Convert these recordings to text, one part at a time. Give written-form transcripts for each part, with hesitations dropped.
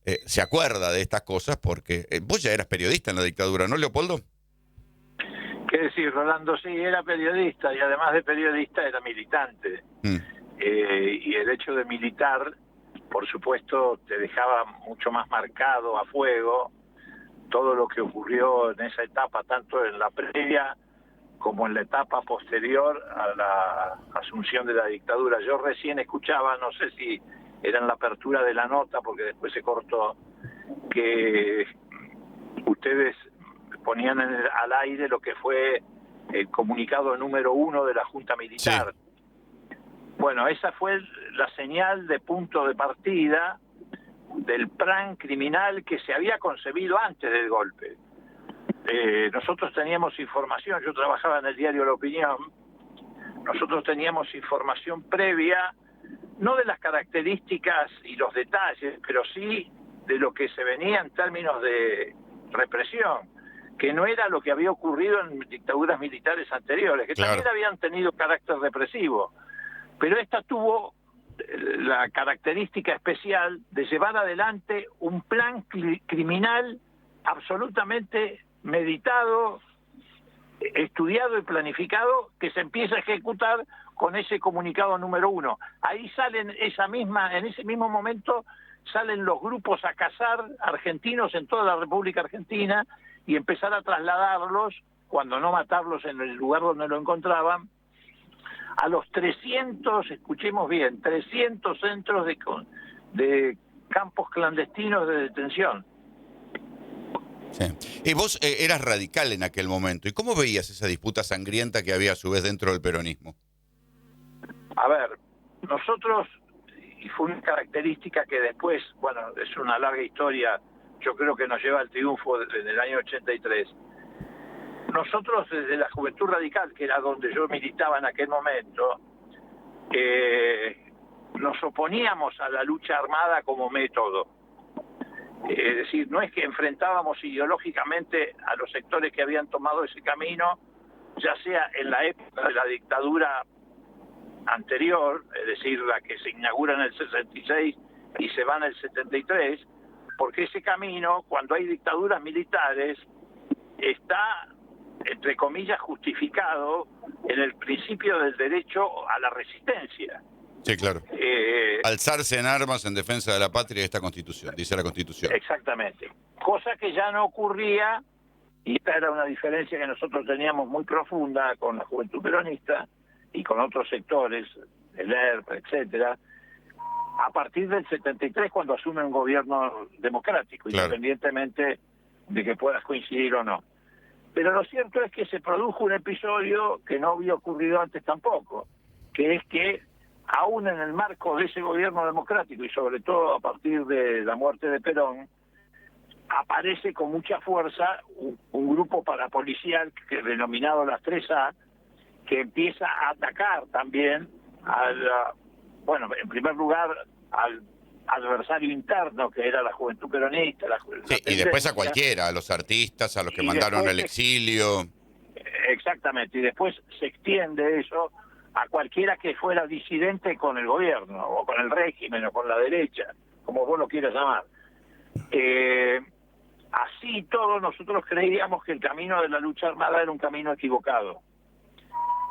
se acuerda de estas cosas porque vos ya eras periodista en la dictadura, ¿no, Leopoldo? ¿Qué decir, Rolando? Sí, era periodista y además de periodista era militante. Mm. Y el hecho de militar, por supuesto, te dejaba mucho más marcado a fuego todo lo que ocurrió en esa etapa, tanto en la previa como en la etapa posterior a la asunción de la dictadura. Yo recién escuchaba, no sé si era en la apertura de la nota, porque después se cortó, que ustedes ponían al aire lo que fue el comunicado número 1 de la Junta Militar. Sí. Bueno, esa fue la señal de punto de partida del plan criminal que se había concebido antes del golpe. Nosotros teníamos información, yo trabajaba en el diario La Opinión, nosotros teníamos información previa, no de las características y los detalles, pero sí de lo que se venía en términos de represión, que no era lo que había ocurrido en dictaduras militares anteriores, que Claro. también habían tenido carácter represivo, pero esta tuvo la característica especial de llevar adelante un plan criminal absolutamente meditado, estudiado y planificado, que se empieza a ejecutar con ese comunicado número 1. Ahí salen en ese mismo momento salen los grupos a cazar argentinos en toda la República Argentina y empezar a trasladarlos, cuando no matarlos en el lugar donde lo encontraban, a los 300, escuchemos bien, 300 centros de campos clandestinos de detención. Sí. Y vos eras radical en aquel momento. ¿Y cómo veías esa disputa sangrienta que había a su vez dentro del peronismo? A ver, nosotros, y fue una característica que después, bueno, es una larga historia, yo creo que nos lleva al triunfo en el año 83. Nosotros desde la Juventud Radical, que era donde yo militaba en aquel momento, nos oponíamos a la lucha armada como método. Es decir, no es que enfrentábamos ideológicamente a los sectores que habían tomado ese camino, ya sea en la época de la dictadura anterior, es decir, la que se inaugura en el 66 y se va en el 73, porque ese camino, cuando hay dictaduras militares, está, entre comillas, justificado en el principio del derecho a la resistencia. Sí, claro. Alzarse en armas en defensa de la patria y esta Constitución, dice la Constitución. Exactamente. Cosa que ya no ocurría, y esta era una diferencia que nosotros teníamos muy profunda con la Juventud Peronista y con otros sectores, el ERP, etcétera, a partir del 73, cuando asume un gobierno democrático, claro, independientemente de que puedas coincidir o no. Pero lo cierto es que se produjo un episodio que no había ocurrido antes tampoco, que es que aún en el marco de ese gobierno democrático y sobre todo a partir de la muerte de Perón, aparece con mucha fuerza un grupo parapolicial que denominado las 3A, que empieza a atacar también bueno, en primer lugar al adversario interno, que era la Juventud Peronista. Sí, y después a cualquiera, a los artistas, a los que mandaron al exilio. Exactamente, y después se extiende eso a cualquiera que fuera disidente con el gobierno, o con el régimen, o con la derecha, como vos lo quieras llamar. Así todos nosotros creíamos que el camino de la lucha armada era un camino equivocado.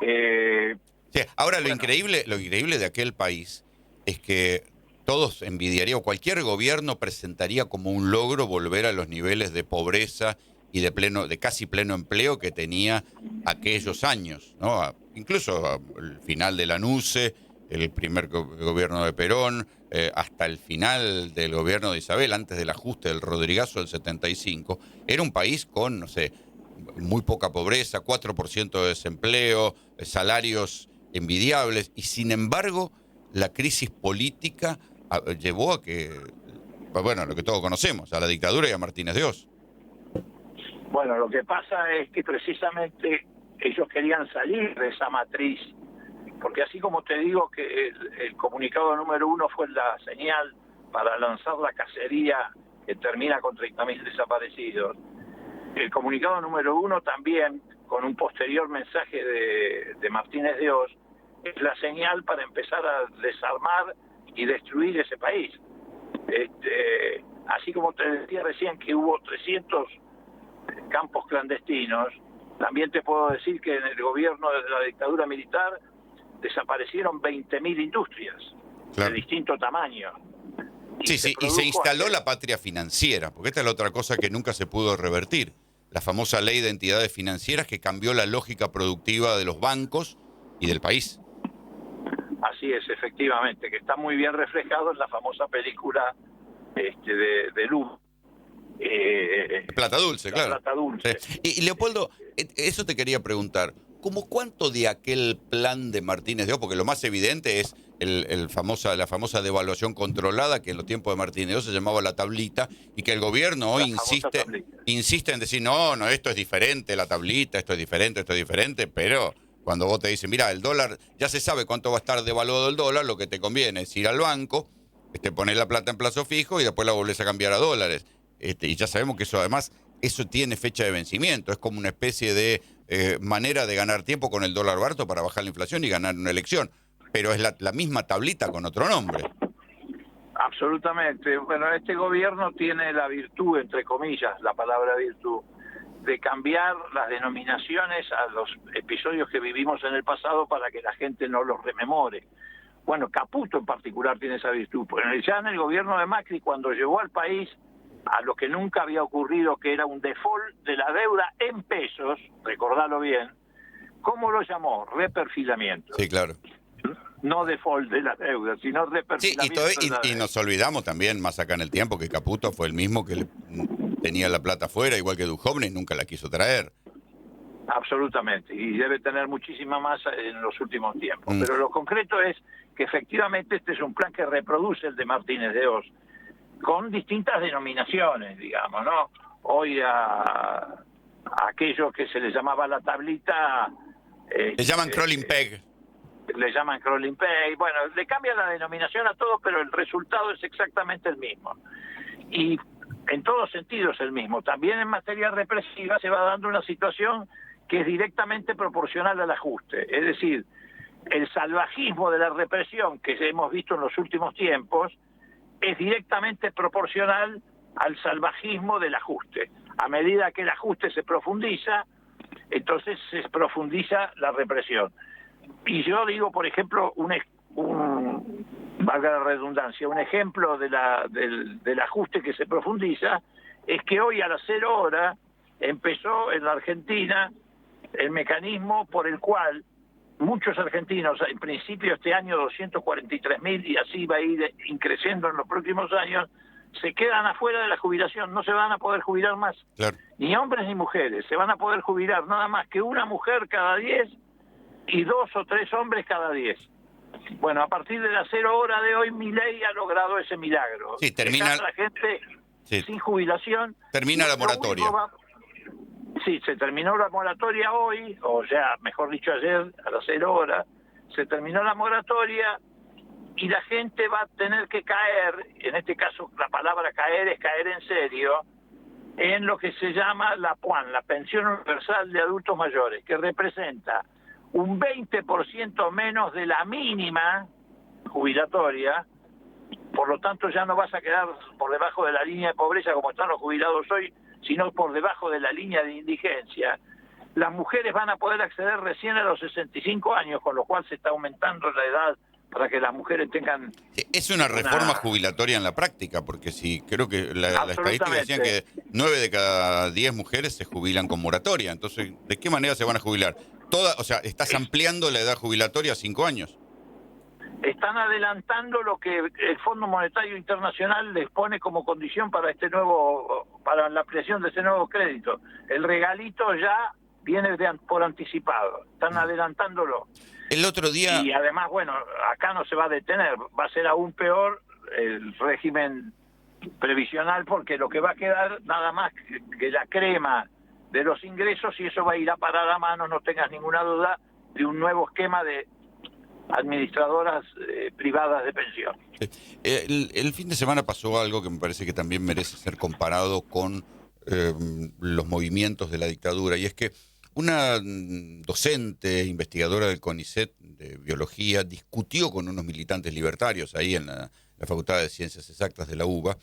Sí, ahora lo increíble de aquel país es que todos envidiarían, o cualquier gobierno presentaría como un logro volver a los niveles de pobreza y de casi pleno empleo que tenía aquellos años, ¿no? Incluso al final de la NUCE, el primer gobierno de Perón, hasta el final del gobierno de Isabel, antes del ajuste del Rodrigazo del 75, era un país con, no sé, muy poca pobreza, 4% de desempleo, salarios envidiables, y sin embargo la crisis política llevó a que, bueno, lo que todos conocemos, a la dictadura y a Martínez de Oz. Bueno, lo que pasa es que precisamente ellos querían salir de esa matriz, porque así como te digo que el comunicado número 1 fue la señal para lanzar la cacería que termina con 30.000 desaparecidos, el comunicado número 1 también, con un posterior mensaje de Martínez de Oz, es la señal para empezar a desarmar y destruir ese país. Así como te decía recién que hubo 300 campos clandestinos, también te puedo decir que en el gobierno de la dictadura militar desaparecieron 20.000 industrias de distinto tamaño. Sí, y se instaló la patria financiera, porque esta es la otra cosa que nunca se pudo revertir. La famosa ley de entidades financieras que cambió la lógica productiva de los bancos y del país. Así es, efectivamente, que está muy bien reflejado en la famosa película de Luz. Plata Dulce, claro. Plata Dulce. Y Leopoldo, eso te quería preguntar. ¿Cómo cuánto de aquel plan de Martínez de Oz? Porque lo más evidente es la famosa devaluación controlada, que en los tiempos de Martínez de Oz se llamaba la tablita, y que el gobierno hoy insiste en decir, no, esto es diferente, la tablita, esto es diferente, pero cuando vos te dicen, mira, el dólar, ya se sabe cuánto va a estar devaluado el dólar, lo que te conviene es ir al banco, poner la plata en plazo fijo y después la volvés a cambiar a dólares. Y ya sabemos que eso además, eso tiene fecha de vencimiento, es como una especie de manera de ganar tiempo con el dólar barato para bajar la inflación y ganar una elección, pero es la misma tablita con otro nombre. Absolutamente. Bueno, este gobierno tiene la virtud, entre comillas, la palabra virtud, de cambiar las denominaciones a los episodios que vivimos en el pasado para que la gente no los rememore. Bueno, Caputo en particular tiene esa virtud. Ya en el gobierno de Macri, cuando llevó al país a lo que nunca había ocurrido, que era un default de la deuda en pesos, recordalo bien, ¿cómo lo llamó? Reperfilamiento. Sí, claro. No default de la deuda, sino reperfilamiento. Sí, y nos olvidamos también, más acá en el tiempo, que Caputo fue el mismo que tenía la plata afuera, igual que Duhovne, y nunca la quiso traer. Absolutamente, y debe tener muchísima más en los últimos tiempos. Pero lo concreto es que efectivamente este es un plan que reproduce el de Martínez de Oz, con distintas denominaciones, digamos, ¿no? Hoy a aquello que se le llamaba la tablita... le llaman crawling peg. Le llaman crawling peg. Bueno, le cambian la denominación a todo, pero el resultado es exactamente el mismo. Y en todos sentidos el mismo. También en materia represiva se va dando una situación que es directamente proporcional al ajuste. Es decir, el salvajismo de la represión que hemos visto en los últimos tiempos es directamente proporcional al salvajismo del ajuste. A medida que el ajuste se profundiza, entonces se profundiza la represión. Y yo digo, por ejemplo, valga la redundancia, un ejemplo del ajuste que se profundiza es que hoy a las 0 horas empezó en la Argentina el mecanismo por el cual muchos argentinos, en principio este año 243.000 y así va a ir creciendo en los próximos años, se quedan afuera de la jubilación, no se van a poder jubilar más. Claro. Ni hombres ni mujeres, se van a poder jubilar nada más que una mujer cada 10 y 2 o 3 hombres cada 10. Bueno, a partir de las 0 horas de hoy, Milei ha logrado ese milagro. Sí, termina dejar a la gente sin jubilación. Termina la moratoria. Sí, se terminó la moratoria hoy, o sea, mejor dicho ayer, a las 0 horas, se terminó la moratoria y la gente va a tener que caer, en este caso la palabra caer es caer en serio, en lo que se llama la PUAN, la Pensión Universal de Adultos Mayores, que representa un 20% menos de la mínima jubilatoria. Por lo tanto ya no vas a quedar por debajo de la línea de pobreza como están los jubilados hoy, sino por debajo de la línea de indigencia. Las mujeres van a poder acceder recién a los 65 años, con lo cual se está aumentando la edad para que las mujeres tengan... Es una reforma jubilatoria en la práctica, porque creo que la estadística decía que 9 de cada 10 mujeres se jubilan con moratoria. Entonces, ¿de qué manera se van a jubilar? O sea, estás ampliando la edad jubilatoria a 5 años. Están adelantando lo que el Fondo Monetario Internacional les pone como condición para para la ampliación de este nuevo crédito. El regalito ya viene por anticipado, están adelantándolo. El otro día... Y además, bueno, acá no se va a detener, va a ser aún peor el régimen previsional, porque lo que va a quedar nada más que la crema de los ingresos, y eso va a ir a parar a mano, no tengas ninguna duda, de un nuevo esquema de administradoras privadas de pensión. El fin de semana pasó algo que me parece que también merece ser comparado con los movimientos de la dictadura, y es que una docente investigadora del CONICET de biología discutió con unos militantes libertarios ahí en la Facultad de Ciencias Exactas de la UBA,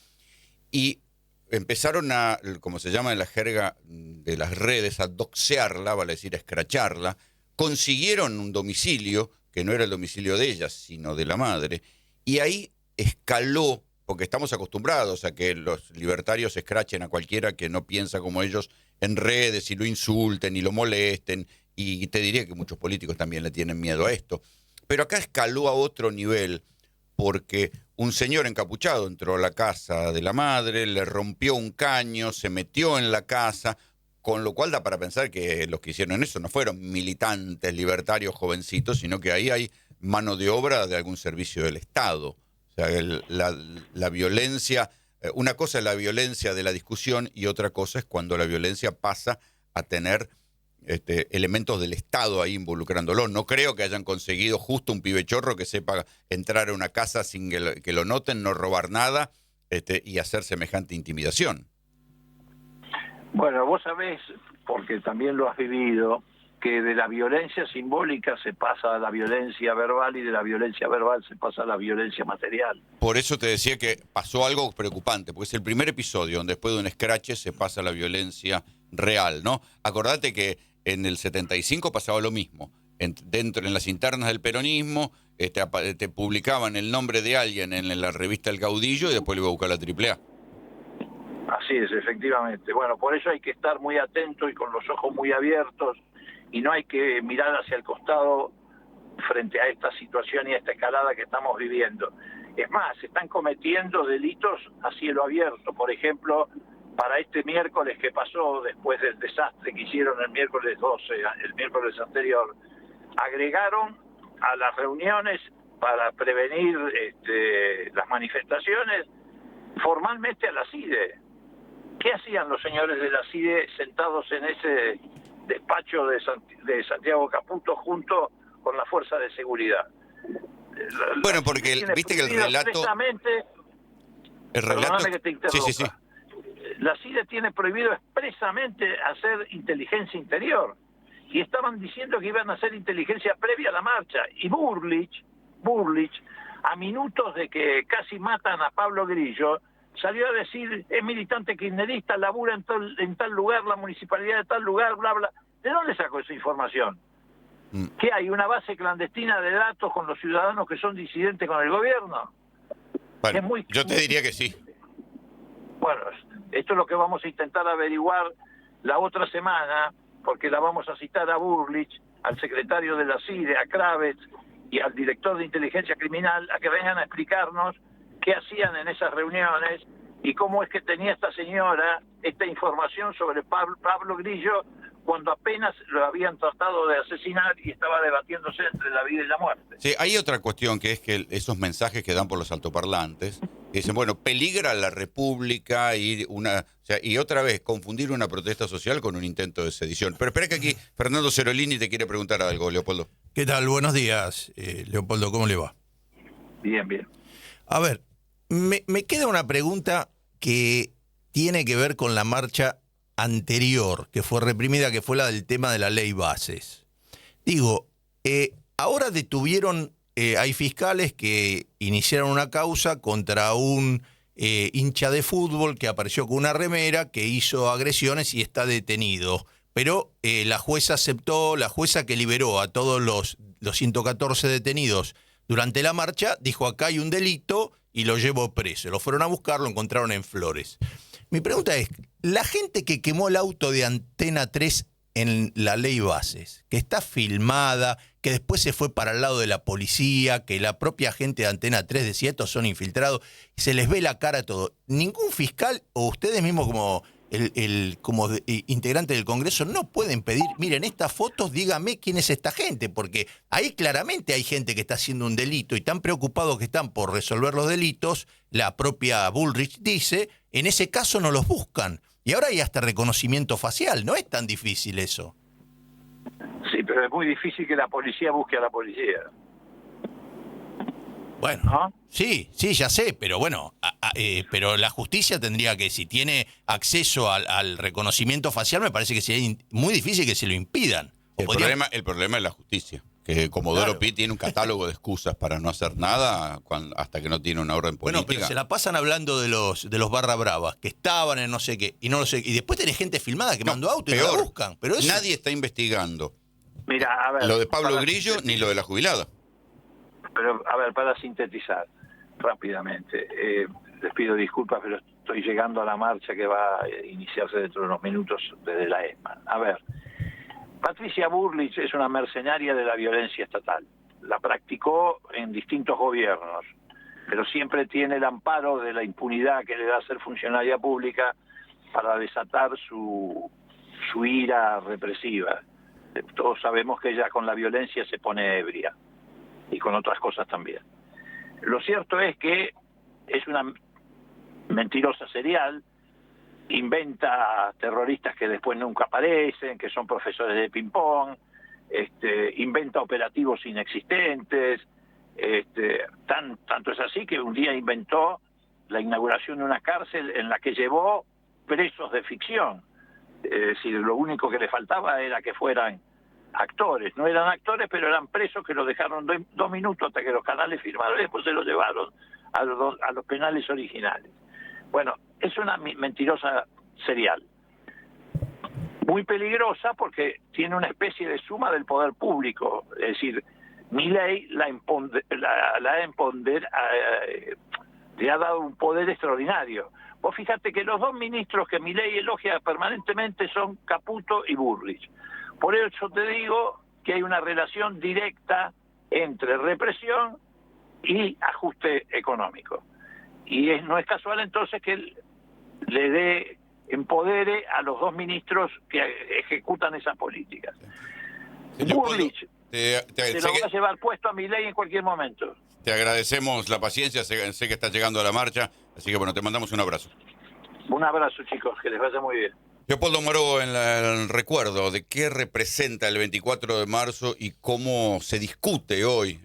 y empezaron a, como se llama en la jerga de las redes, a doxearla, vale decir, a escracharla, consiguieron un domicilio, que no era el domicilio de ella, sino de la madre, y ahí escaló, porque estamos acostumbrados a que los libertarios escrachen a cualquiera que no piensa como ellos en redes y lo insulten y lo molesten, y te diría que muchos políticos también le tienen miedo a esto. Pero acá escaló a otro nivel, porque un señor encapuchado entró a la casa de la madre, le rompió un caño, se metió en la casa, con lo cual da para pensar que los que hicieron eso no fueron militantes libertarios jovencitos, sino que ahí hay mano de obra de algún servicio del Estado. O sea, la violencia, una cosa es la violencia de la discusión y otra cosa es cuando la violencia pasa a tener elementos del Estado ahí involucrándolo. No creo que hayan conseguido justo un pibe chorro que sepa entrar a una casa sin que lo noten, no robar nada y hacer semejante intimidación. Bueno, vos sabés, porque también lo has vivido, que de la violencia simbólica se pasa a la violencia verbal y de la violencia verbal se pasa a la violencia material. Por eso te decía que pasó algo preocupante, porque es el primer episodio donde después de un escrache se pasa a la violencia real, ¿no? Acordate que en el 75 pasaba lo mismo. En las internas del peronismo te publicaban el nombre de alguien en la revista El Caudillo y después lo iba a buscar la AAA. Así es, efectivamente. Bueno, por eso hay que estar muy atento y con los ojos muy abiertos y no hay que mirar hacia el costado frente a esta situación y a esta escalada que estamos viviendo. Es más, se están cometiendo delitos a cielo abierto. Por ejemplo, para este miércoles que pasó, después del desastre que hicieron el miércoles 12, el miércoles anterior, agregaron a las reuniones para prevenir las manifestaciones formalmente a la CIDE. ¿Qué hacían los señores de la CIDE sentados en ese despacho de Santiago Caputo junto con la fuerza de seguridad? Bueno, porque viste que el relato... Perdóname que te interrumpa. Sí. La CIDE tiene prohibido expresamente hacer inteligencia interior. Y estaban diciendo que iban a hacer inteligencia previa a la marcha. Y Burlich, a minutos de que casi matan a Pablo Grillo, salió a decir, es militante kirchnerista, labura en tal lugar, la municipalidad de tal lugar, bla, bla. ¿De dónde sacó esa información? ¿Qué hay? ¿Una base clandestina de datos con los ciudadanos que son disidentes con el gobierno? Bueno, yo te diría que sí. Bueno, esto es lo que vamos a intentar averiguar la otra semana, porque la vamos a citar a Burlich, al secretario de la CIDE, a Kravitz y al director de inteligencia criminal, a que vengan a explicarnos qué hacían en esas reuniones y cómo es que tenía esta señora esta información sobre Pablo Grillo cuando apenas lo habían tratado de asesinar y estaba debatiéndose entre la vida y la muerte. Sí, hay otra cuestión que es que esos mensajes que dan por los altoparlantes, que dicen, bueno, peligra la República y otra vez confundir una protesta social con un intento de sedición. Pero espera que aquí Fernando Cerolini te quiere preguntar algo, Leopoldo. ¿Qué tal? Buenos días, Leopoldo, ¿cómo le va? Bien. A ver, me queda una pregunta que tiene que ver con la marcha anterior, que fue reprimida, que fue la del tema de la ley bases. Digo, ahora detuvieron, hay fiscales que iniciaron una causa contra un hincha de fútbol que apareció con una remera, que hizo agresiones y está detenido. Pero la jueza aceptó, la jueza que liberó a todos los 114 detenidos durante la marcha, dijo acá hay un delito y lo llevó preso. Lo fueron a buscar, lo encontraron en Flores. Mi pregunta es, la gente que quemó el auto de Antena 3 en la ley bases, que está filmada, que después se fue para el lado de la policía, que la propia gente de Antena 3 decía estos son infiltrados, se les ve la cara todo. Ningún fiscal o ustedes mismos como integrante del Congreso no pueden pedir, miren, estas fotos, dígame quién es esta gente, porque ahí claramente hay gente que está haciendo un delito y tan preocupados que están por resolver los delitos, la propia Bullrich dice, en ese caso no los buscan. Y ahora hay hasta reconocimiento facial, no es tan difícil eso. Sí, pero es muy difícil que la policía busque a la policía. Bueno, ¿no? Sí, ya sé, pero bueno, pero la justicia tendría que, si tiene acceso al reconocimiento facial, me parece que sería muy difícil que se lo impidan. El problema es la justicia, Que Comodoro Claro. Pi tiene un catálogo de excusas para no hacer nada hasta que no tiene una orden Bueno, política. pero se la pasan hablando de los barra bravas, que estaban en no sé qué, y no lo sé. Y después tenés gente filmada que No, mandó auto y no peor, la buscan. Pero eso, nadie está investigando Mira, a ver, lo de Pablo para Grillo ni lo de la jubilada. Pero, a ver, para sintetizar rápidamente, les pido disculpas, pero estoy llegando a la marcha que va a iniciarse dentro de unos minutos desde la ESMA. A ver, Patricia Bullrich es una mercenaria de la violencia estatal. La practicó en distintos gobiernos, pero siempre tiene el amparo de la impunidad que le da ser funcionaria pública para desatar su ira represiva. Todos sabemos que ella con la violencia se pone ebria, y con otras cosas también. Lo cierto es que es una mentirosa serial, inventa terroristas que después nunca aparecen, que son profesores de ping-pong, inventa operativos inexistentes, tanto es así que un día inventó la inauguración de una cárcel en la que llevó presos de ficción. Es decir, lo único que le faltaba era que fueran actores. No eran actores, pero eran presos que lo dejaron 2 minutos hasta que los canales firmaron. Después se los llevaron a los penales originales. Bueno, es una mentirosa serial. Muy peligrosa porque tiene una especie de suma del poder público. Es decir, Milei le ha dado un poder extraordinario. Vos fíjate que los 2 ministros que Milei elogia permanentemente son Caputo y Bullrich. Por eso te digo que hay una relación directa entre represión y ajuste económico. Y no es casual entonces que le empodere a los 2 ministros que ejecutan esas políticas. Señor Bullrich se lo va a llevar puesto a Milei en cualquier momento. Te agradecemos la paciencia, sé que estás llegando a la marcha, así que bueno, te mandamos un abrazo. Un abrazo, chicos, que les vaya muy bien. Leopoldo Moro, en el recuerdo de qué representa el 24 de marzo y cómo se discute hoy